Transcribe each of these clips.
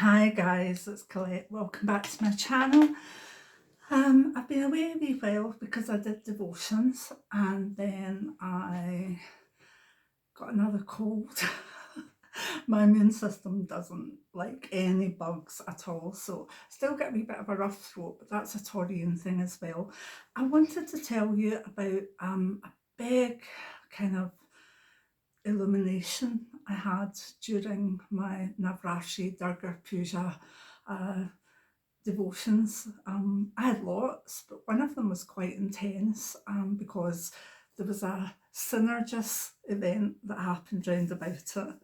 Hi guys, it's Colette. Welcome back to my channel. I've been away a wee while because I did devotions and then I got another cold. My immune system doesn't like any bugs at all, so still get a wee bit of a rough throat, but that's a Taurian thing as well. I wanted to tell you about a big kind of illumination I had during my Navratri Durga Puja devotions. I had lots, but one of them was quite intense because there was a synergist event that happened round about it.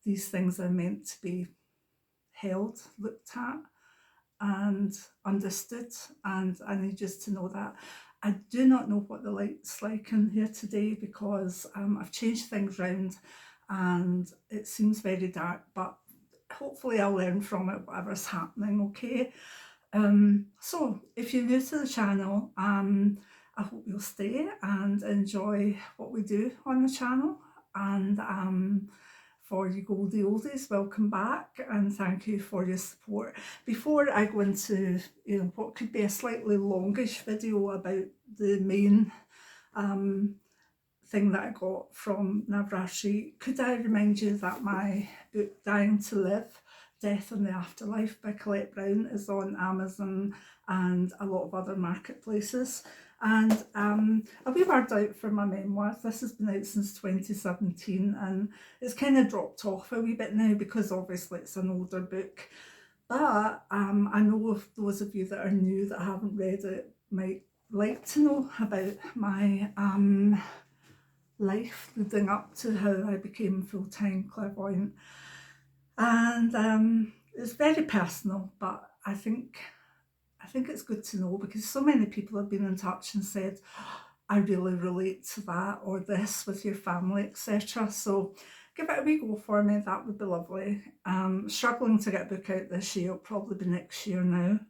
These things are meant to be held, looked at and understood, and I need you to know that. I do not know what the light's like in here today because I've changed things round and it seems very dark, but hopefully I'll learn from it, whatever's happening, okay? So if you're new to the channel, I hope you'll stay and enjoy what we do on the channel. And for you goldie oldies, welcome back and thank you for your support. Before I go into what could be a slightly longish video about the main thing that I got from Navratri, could I remind you that my book Dying to Live, Death and the Afterlife by Colette Brown is on Amazon and a lot of other marketplaces. And a wee word out for my memoirs. This has been out since 2017 and it's kind of dropped off a wee bit now because obviously it's an older book. But I know if those of you that are new that haven't read it might like to know about my life leading up to how I became full-time clairvoyant. And it's very personal, but I think it's good to know because so many people have been in touch and said, I really relate to that or this with your family, etc. So give it a wee go for me, that would be lovely. Struggling to get a book out this year, it'll probably be next year now.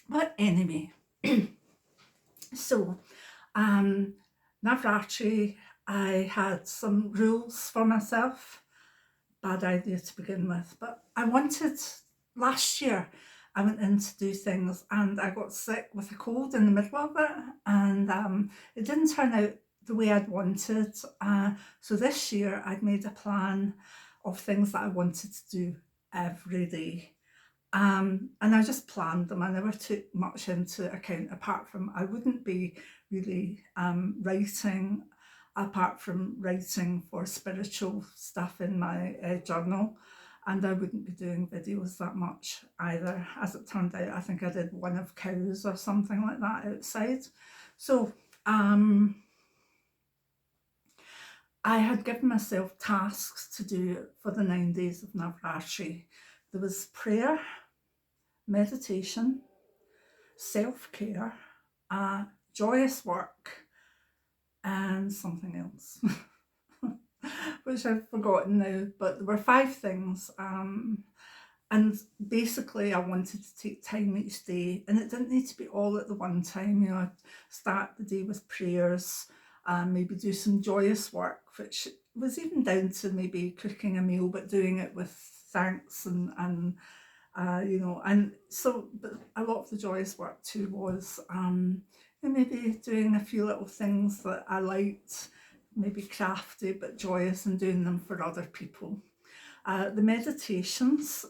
But anyway, so Navratri, I had some rules for myself. Bad idea to begin with, but I wanted, last year I went in to do things and I got sick with a cold in the middle of it, and it didn't turn out the way I'd wanted. So this year I'd made a plan of things that I wanted to do every day. And I just planned them. I never took much into account apart from I wouldn't be really writing, apart from writing for spiritual stuff in my journal, and I wouldn't be doing videos that much either. As it turned out, I think I did one of cows or something like that outside. So I had given myself tasks to do for the 9 days of Navratri. There was prayer, meditation, self-care, joyous work, and something else. Which I've forgotten now, but there were 5 things, and basically I wanted to take time each day, and it didn't need to be all at the one time. I'd start the day with prayers, maybe do some joyous work, which was even down to maybe cooking a meal but doing it with thanks and so, but a lot of the joyous work too was maybe doing a few little things that I liked, maybe crafty but joyous, and doing them for other people. The meditations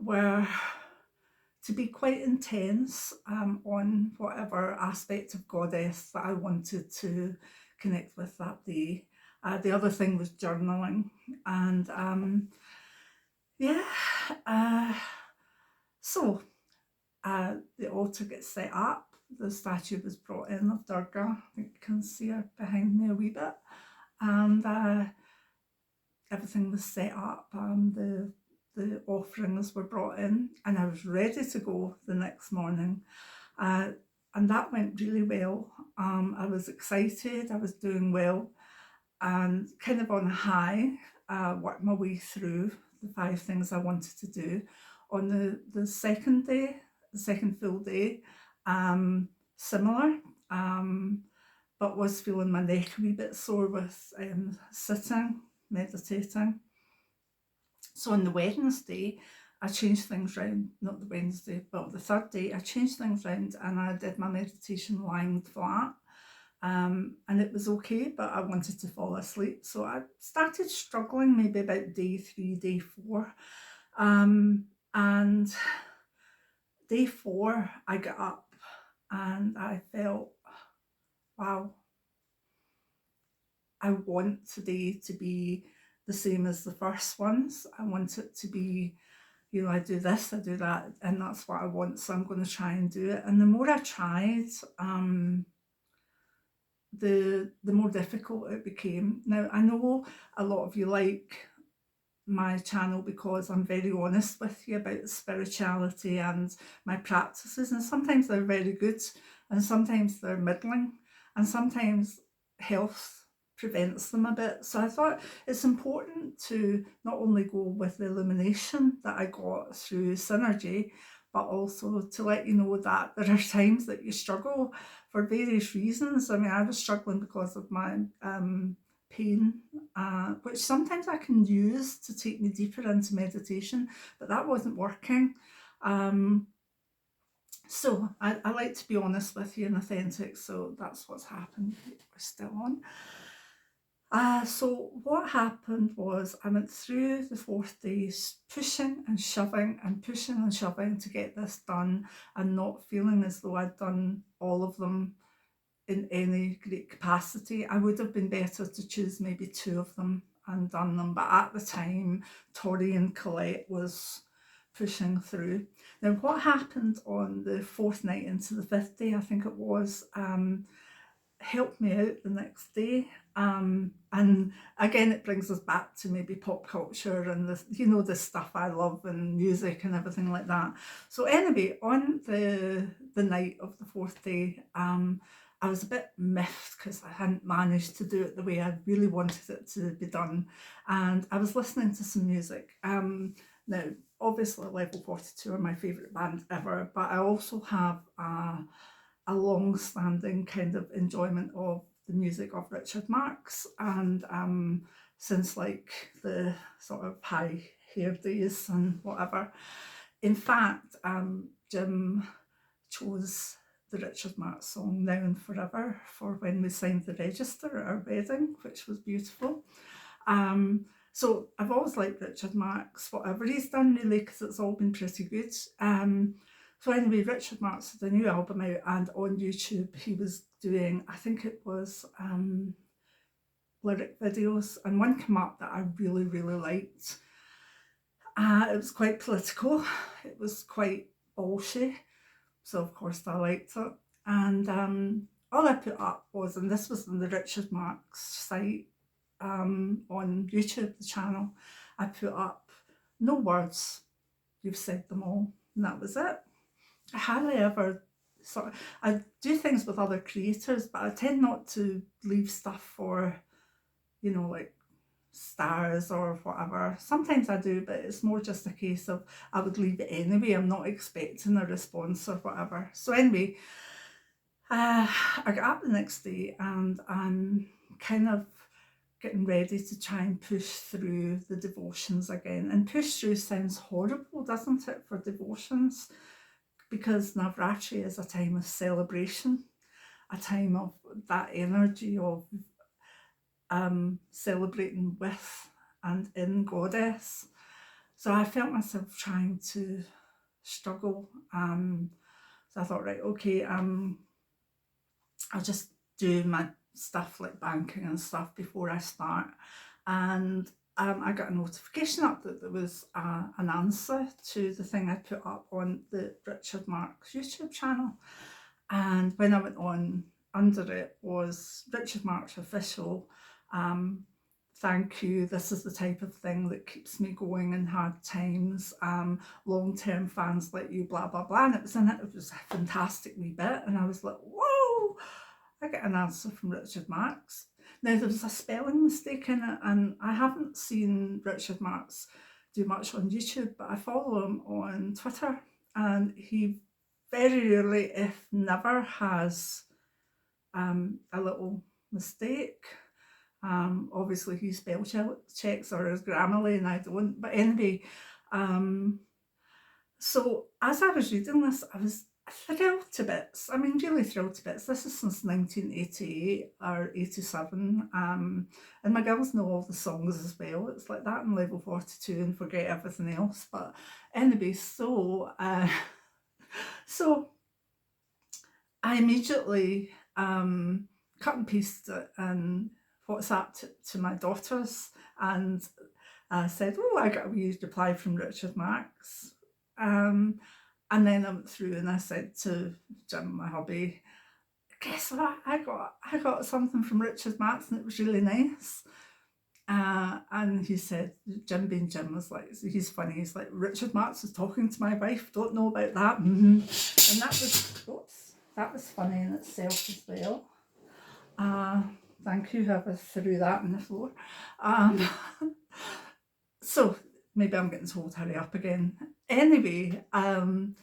were to be quite intense on whatever aspect of goddess that I wanted to connect with that day. The other thing was journaling, and so the altar gets set up. The statue was brought in of Durga. I think you can see her behind me a wee bit. And everything was set up. The offerings were brought in, and I was ready to go the next morning. And that went really well. I was excited. I was doing well, and kind of on a high. Worked my way through the 5 things I wanted to do. On the second day, the second full day, similar, but was feeling my neck a wee bit sore with sitting meditating. So on the Wednesday, I changed things round, not the Wednesday, but the third day, I changed things round and I did my meditation lying flat. And it was okay, but I wanted to fall asleep. So I started struggling maybe about day 3, day 4. And day 4, I got up and I felt, wow, I want today to be the same as the first ones. I want it to be, I do this, I do that, and that's what I want, so I'm going to try and do it. And the more I tried, the more difficult it became. Now, I know a lot of you like my channel because I'm very honest with you about spirituality and my practices, and sometimes they're very good and sometimes they're middling and sometimes health prevents them a bit. So I thought it's important to not only go with the illumination that I got through Synergy, but also to let you know that there are times that you struggle for various reasons. I mean, I was struggling because of my pain, which sometimes I can use to take me deeper into meditation, but that wasn't working. So I like to be honest with you and authentic, so that's what's happened. We're still on. So what happened was I went through the 4th day pushing and shoving and pushing and shoving to get this done and not feeling as though I'd done all of them in any great capacity. I would have been better to choose maybe 2 of them and done them, but at the time Tori and Colette was pushing through. Now what happened on the 4th night into the 5th day, I think it was, helped me out the next day. And again, it brings us back to maybe pop culture and the stuff I love and music and everything like that. So anyway, on the night of the 4th day, I was a bit miffed because I hadn't managed to do it the way I really wanted it to be done. And I was listening to some music. Now, obviously Level 42 are my favourite band ever, but I also have a long-standing kind of enjoyment of the music of Richard Marx, and since like the sort of high hair days and whatever. In fact, Jim chose the Richard Marx song Now and Forever for when we signed the register at our wedding, which was beautiful. So I've always liked Richard Marx, whatever he's done really, because it's all been pretty good. So anyway, Richard Marx had a new album out, and on YouTube he was doing, I think it was lyric videos, and one came up that I really, really liked. It was quite political, it was quite bolshy, so of course I liked it. And all I put up was, and this was on the Richard Marx site, on YouTube, the channel, I put up, "No words, you've said them all," and that was it. I hardly ever I do things with other creators, but I tend not to leave stuff for, like stars or whatever. Sometimes I do, but it's more just a case of I would leave it anyway. I'm not expecting a response or whatever. So anyway, I got up the next day and I'm kind of getting ready to try and push through the devotions again. And push through sounds horrible, doesn't it, for devotions? Because Navratri is a time of celebration, a time of that energy of celebrating with and in Goddess. So I felt myself trying to struggle. So I thought, right, okay, I'll just do my stuff like banking and stuff before I start. And I got a notification up that there was an answer to the thing I put up on the Richard Marx YouTube channel. And when I went on, under it was Richard Marx official, thank you, this is the type of thing that keeps me going in hard times, long-term fans like you, blah blah blah. And it was a fantastic wee bit, and I was like, whoa, I get an answer from Richard Marx. Now there was a spelling mistake in it, and I haven't seen Richard Marx do much on YouTube, but I follow him on Twitter, and he very rarely, if never, has a little mistake. Obviously he spell checks or his Grammarly and I don't. But anyway, so as I was reading this, I was thrilled to bits. I mean, really thrilled to bits. This is since 1988 or 87. And my girls know all the songs as well. It's like that in level 42 and forget everything else. But anyway, so I immediately cut and pasted it and WhatsApped it to my daughters and said, oh, I got a wee reply from Richard Marx. And then I went through and I said to Jim, my hubby, guess what? I got something from Richard Marx and it was really nice. And he said, Jim being Jim was like, he's funny, he's like, Richard Marx was talking to my wife, don't know about that. And that was funny in itself as well. Thank you, whoever threw that on the floor. So maybe I'm getting told hurry up again. Anyway, then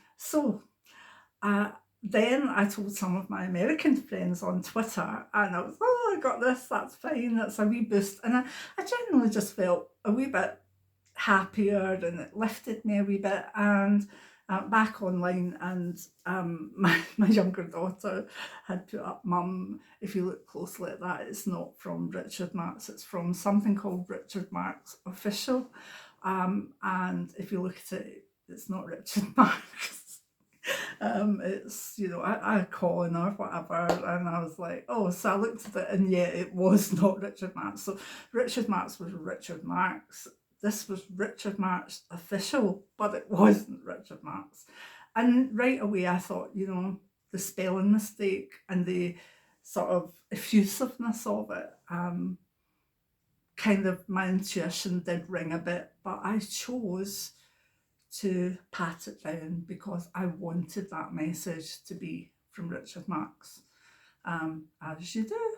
I told some of my American friends on Twitter and I was, oh, I got this, that's fine, that's a wee boost. And I genuinely just felt a wee bit happier and it lifted me a wee bit. And back online, and my younger daughter had put up, Mum, if you look closely at that, it's not from Richard Marx, it's from something called Richard Marx Official. And if you look at it, it's not Richard Marx. It's, you know, I Colin or whatever, and I was like, oh, so I looked at it and yeah, it was not Richard Marx. So Richard Marx was Richard Marx. This was Richard Marx Official, but it wasn't Richard Marx. And right away I thought, you know, the spelling mistake and the sort of effusiveness of it, kind of my intuition did ring a bit, but I chose to pat it down because I wanted that message to be from Richard Marx, as you do.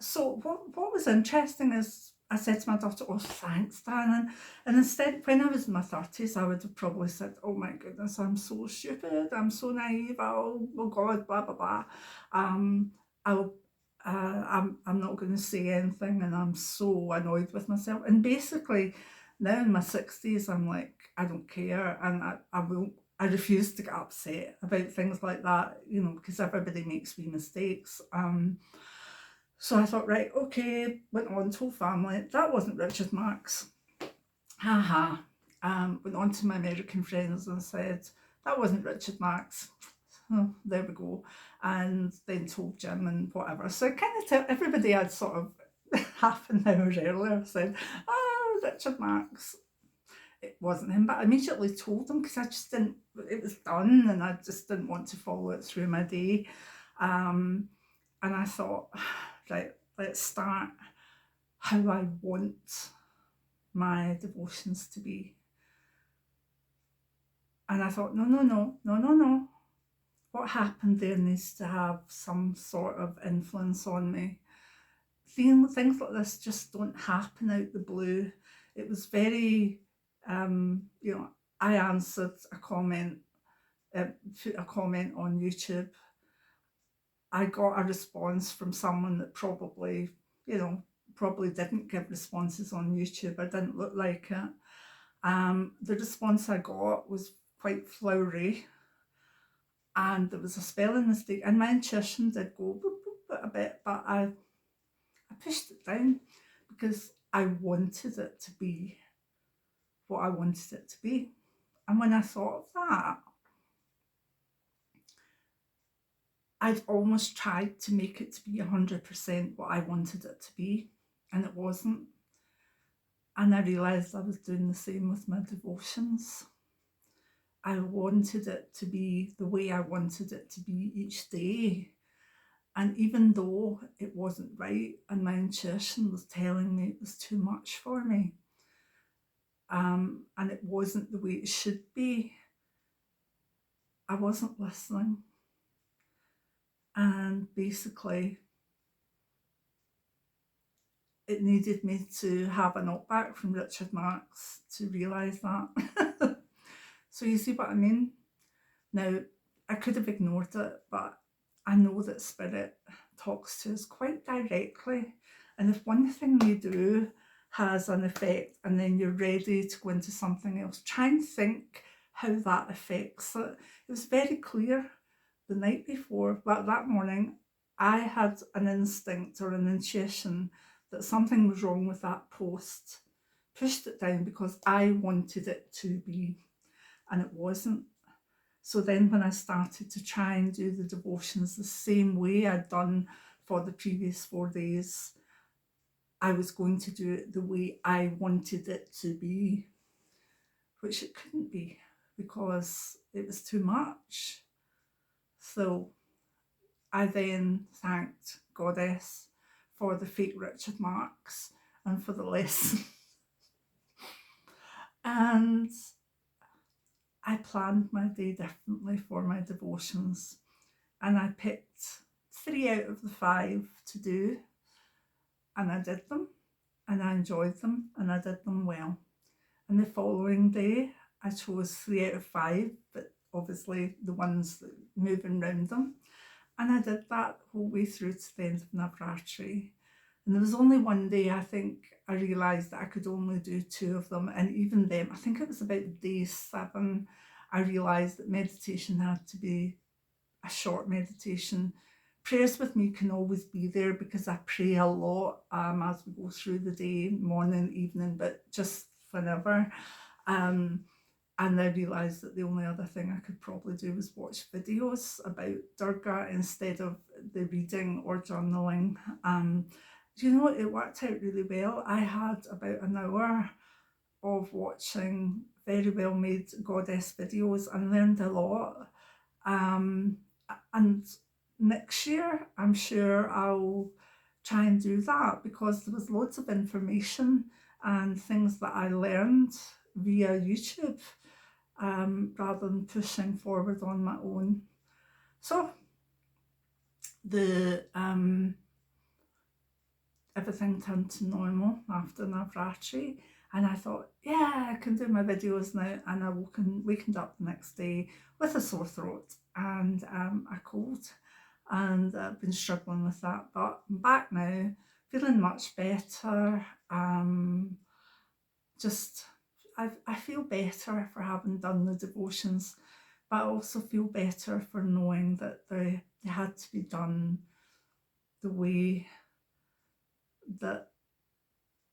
So what was interesting is I said to my daughter, oh, thanks, Dan. And instead, when I was in my 30s, I would have probably said, oh my goodness, I'm so stupid, I'm so naive, oh God, blah, blah, blah. I'm not going to say anything and I'm so annoyed with myself. And basically, now in my 60s, I'm like, I don't care, and I refuse to get upset about things like that, you know, because everybody makes wee mistakes. So I thought, right, okay, went on, told family, that wasn't Richard Marx. Haha. Went on to my American friends and said, that wasn't Richard Marx. Oh, there we go. And then told Jim and whatever. So I kind of tell everybody I'd sort of half an hour earlier said, oh, Richard Marx. It wasn't him, but I immediately told him because I just didn't, it was done and I just didn't want to follow it through my day. And I thought, right, let's start how I want my devotions to be. And I thought, no. What happened there needs to have some sort of influence on me. Things like this just don't happen out the blue. It was very, you know, I answered a comment, put a comment on YouTube. I got a response from someone that probably, you know, probably didn't give responses on YouTube. I didn't look like it. The response I got was quite flowery and there was a spelling mistake and my intuition did go boop, boop, a bit, but I pushed it down because I wanted it to be what I wanted it to be. And when I thought of that, I'd almost tried to make it to be 100% what I wanted it to be, and it wasn't. And I realised I was doing the same with my devotions. I wanted it to be the way I wanted it to be each day. And even though it wasn't right and my intuition was telling me it was too much for me, and it wasn't the way it should be, I wasn't listening. And basically, it needed me to have a knockback from Richard Marx to realise that. So you see what I mean? Now, I could have ignored it, but I know that Spirit talks to us quite directly. And if one thing you do has an effect and then you're ready to go into something else, try and think how that affects it. It was very clear the night before, but that morning I had an instinct or an intuition that something was wrong with that post. Pushed it down because I wanted it to be, and it wasn't. So then when I started to try and do the devotions the same way I'd done for the previous 4 days, I was going to do it the way I wanted it to be, which it couldn't be because it was too much. So I then thanked Goddess for the fake Richard marks and for the lesson. And I planned my day differently for my devotions, and I picked 3 out of the 5 to do, and I did them, and I enjoyed them, and I did them well. And the following day I chose 3 out of 5, but obviously the ones that moving around them, and I did that whole way through to the end of Navratri. And there was only one day I think I realised that I could only do 2 of them, and even then, I think it was about day 7, I realised that meditation had to be a short meditation. Prayers with me can always be there because I pray a lot as we go through the day, morning, evening, but just whenever. And I realised that the only other thing I could probably do was watch videos about Durga instead of the reading or journaling. You know, it worked out really well. I had about an hour of watching very well made goddess videos and learned a lot. And next year, I'm sure I'll try and do that because there was loads of information and things that I learned via YouTube rather than pushing forward on my own. So the everything turned to normal after Navratri, and I thought, yeah, I can do my videos now. And I wakened up the next day with a sore throat and a cold, and I've been struggling with that, but I'm back now, feeling much better. I feel better for having done the devotions, but I also feel better for knowing that they had to be done the way that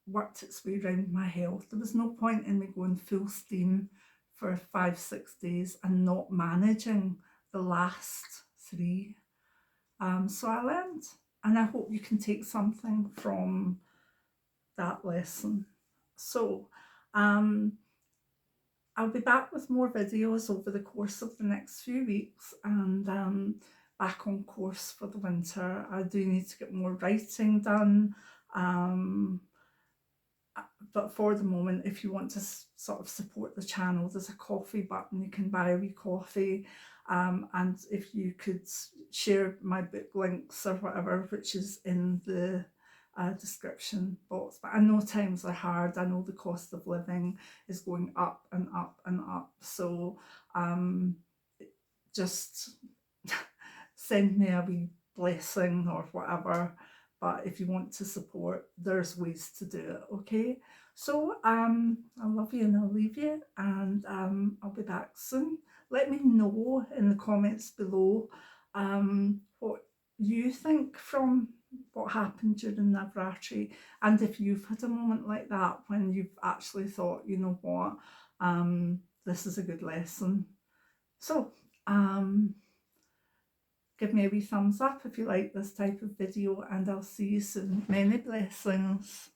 worked its way around my health. There was no point in me going full steam for 5-6 days and not managing the last 3. So I learned, and I hope you can take something from that lesson. So I'll be back with more videos over the course of the next few weeks, and back on course for the winter. I do need to get more writing done. But for the moment, if you want to sort of support the channel, there's a coffee button. You can buy a wee coffee. And if you could share my book links or whatever, which is in the description box. But I know times are hard. I know the cost of living is going up and up and up. So just send me a wee blessing or whatever. But if you want to support, there's ways to do it, okay? So I love you and I'll leave you, and I'll be back soon. Let me know in the comments below what you think from what happened during Navratri, and if you've had a moment like that when you've actually thought, you know what, this is a good lesson. So give me a wee thumbs up if you like this type of video, and I'll see you soon. Many blessings.